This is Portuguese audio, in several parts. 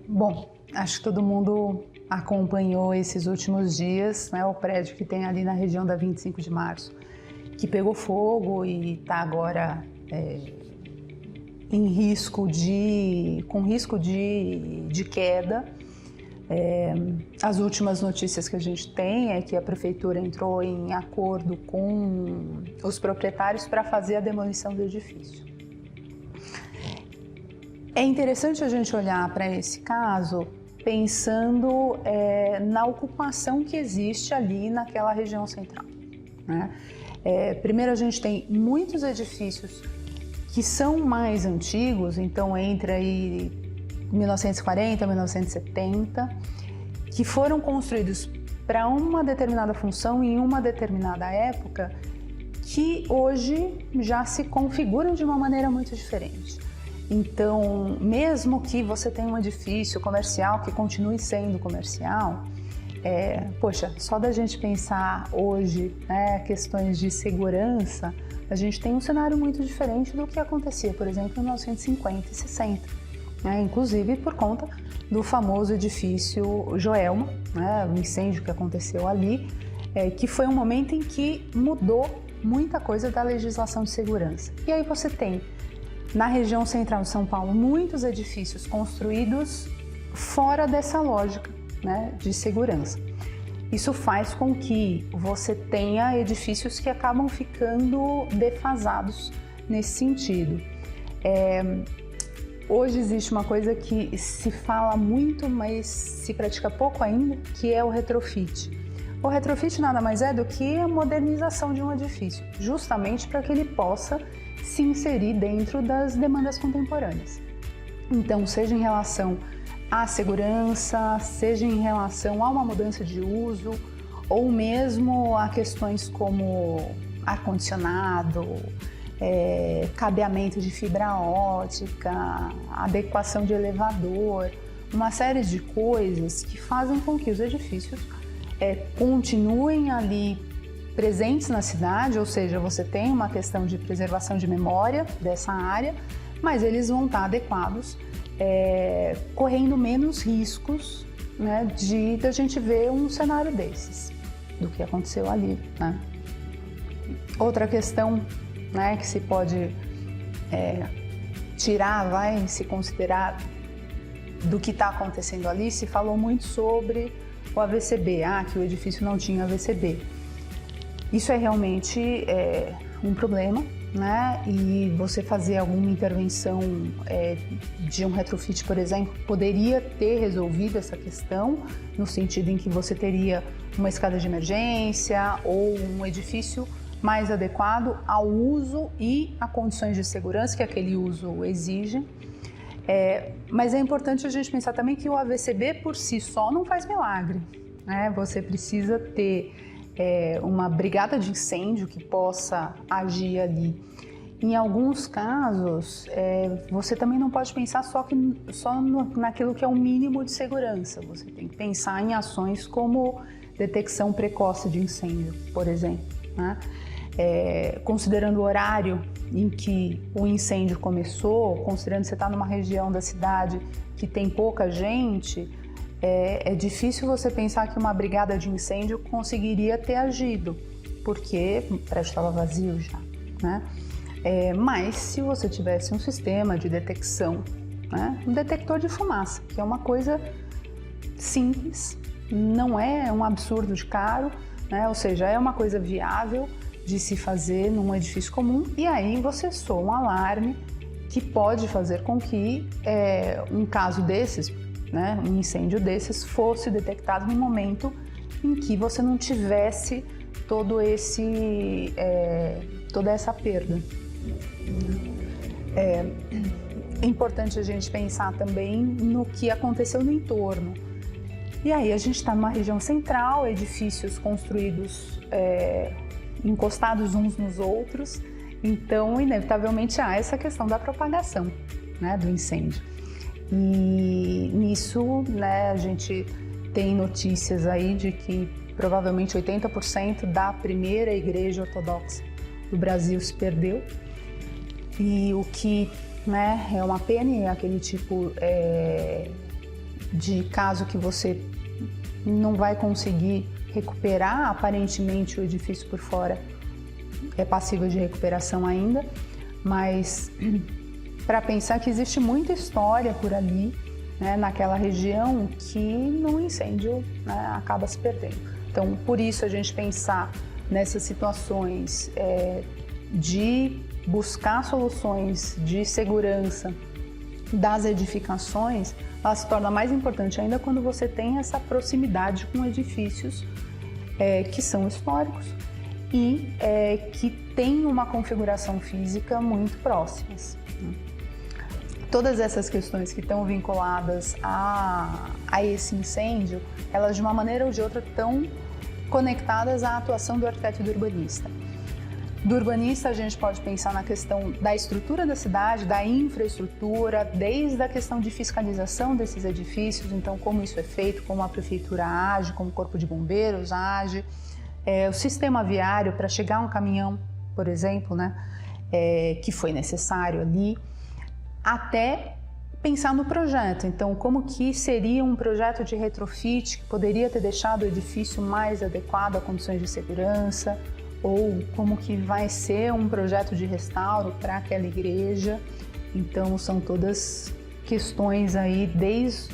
Bom, acho que todo mundo acompanhou esses últimos dias, né, o prédio que tem ali na região da 25 de março, que pegou fogo e está agora com risco de queda. As últimas notícias que a gente tem é que a prefeitura entrou em acordo com os proprietários para fazer a demolição do edifício. É interessante a gente olhar para esse caso pensando na ocupação que existe ali naquela região central, né? Primeiro, a gente tem muitos edifícios que são mais antigos, então entre aí 1940, 1970, que foram construídos para uma determinada função em uma determinada época, que hoje já se configuram de uma maneira muito diferente. Então, mesmo que você tenha um edifício comercial que continue sendo comercial, só da gente pensar hoje, né, questões de segurança, a gente tem um cenário muito diferente do que acontecia, por exemplo, em 1950 e 60, né, inclusive por conta do famoso edifício Joelma, né, o incêndio que aconteceu ali, que foi um momento em que mudou muita coisa da legislação de segurança. E aí você tem, na região central de São Paulo, muitos edifícios construídos fora dessa lógica, né, de segurança. Isso faz com que você tenha edifícios que acabam ficando defasados nesse sentido. Hoje existe uma coisa que se fala muito, mas se pratica pouco ainda, que é o retrofit. O retrofit nada mais é do que a modernização de um edifício, justamente para que ele possa se inserir dentro das demandas contemporâneas. Então, seja em relação à segurança, seja em relação a uma mudança de uso, ou mesmo a questões como ar-condicionado, cabeamento de fibra ótica, adequação de elevador, uma série de coisas que fazem com que os edifícios continuem ali presentes na cidade, ou seja, você tem uma questão de preservação de memória dessa área, mas eles vão estar adequados, correndo menos riscos, né, de a gente ver um cenário desses, do que aconteceu ali, né? Outra questão, né, que se pode se considerar do que está acontecendo ali, se falou muito sobre o AVCB, que o edifício não tinha AVCB. Isso é realmente um problema, né? E você fazer alguma intervenção de um retrofit, por exemplo, poderia ter resolvido essa questão, no sentido em que você teria uma escada de emergência ou um edifício mais adequado ao uso e a condições de segurança que aquele uso exige. Mas é importante a gente pensar também que o AVCB por si só não faz milagre, né? Você precisa ter uma brigada de incêndio que possa agir ali. Em alguns casos, você também não pode pensar só naquilo que é o mínimo de segurança. Você tem que pensar em ações como detecção precoce de incêndio, por exemplo, né? Considerando o horário em que o incêndio começou, considerando que você está numa região da cidade que tem pouca gente, é difícil você pensar que uma brigada de incêndio conseguiria ter agido, porque o prédio estava vazio já, né? Mas se você tivesse um sistema de detecção, né? Um detector de fumaça, que é uma coisa simples, não é um absurdo de caro, né? Ou seja, é uma coisa viável de se fazer num edifício comum, e aí você soa um alarme que pode fazer com que um caso desses, né, um incêndio desses, fosse detectado no momento em que você não tivesse toda essa perda. É importante a gente pensar também no que aconteceu no entorno. E aí a gente está numa região central, edifícios construídos encostados uns nos outros, então inevitavelmente há essa questão da propagação, né, do incêndio. E nisso, né, a gente tem notícias aí de que provavelmente 80% da primeira igreja ortodoxa do Brasil se perdeu, e o que, né, é uma pena, é aquele tipo de caso que você não vai conseguir recuperar, aparentemente o edifício por fora é passível de recuperação ainda, mas para pensar que existe muita história por ali, né, naquela região, que no incêndio, né, acaba se perdendo. Então, por isso a gente pensar nessas situações de buscar soluções de segurança das edificações, ela se torna mais importante ainda quando você tem essa proximidade com edifícios que são históricos e que têm uma configuração física muito próximas. Todas essas questões que estão vinculadas a esse incêndio, elas de uma maneira ou de outra estão conectadas à atuação do arquiteto e do urbanista. Do urbanista, a gente pode pensar na questão da estrutura da cidade, da infraestrutura, desde a questão de fiscalização desses edifícios, então como isso é feito, como a prefeitura age, como o corpo de bombeiros age, o sistema viário para chegar um caminhão, por exemplo, né, que foi necessário ali, até pensar no projeto. Então, como que seria um projeto de retrofit que poderia ter deixado o edifício mais adequado a condições de segurança, ou como que vai ser um projeto de restauro para aquela igreja. Então, são todas questões aí, desde,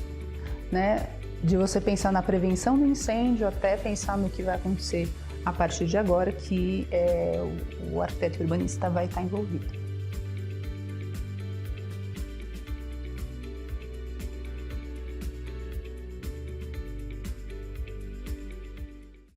né, de você pensar na prevenção do incêndio até pensar no que vai acontecer a partir de agora, que o arquiteto urbanista vai estar envolvido.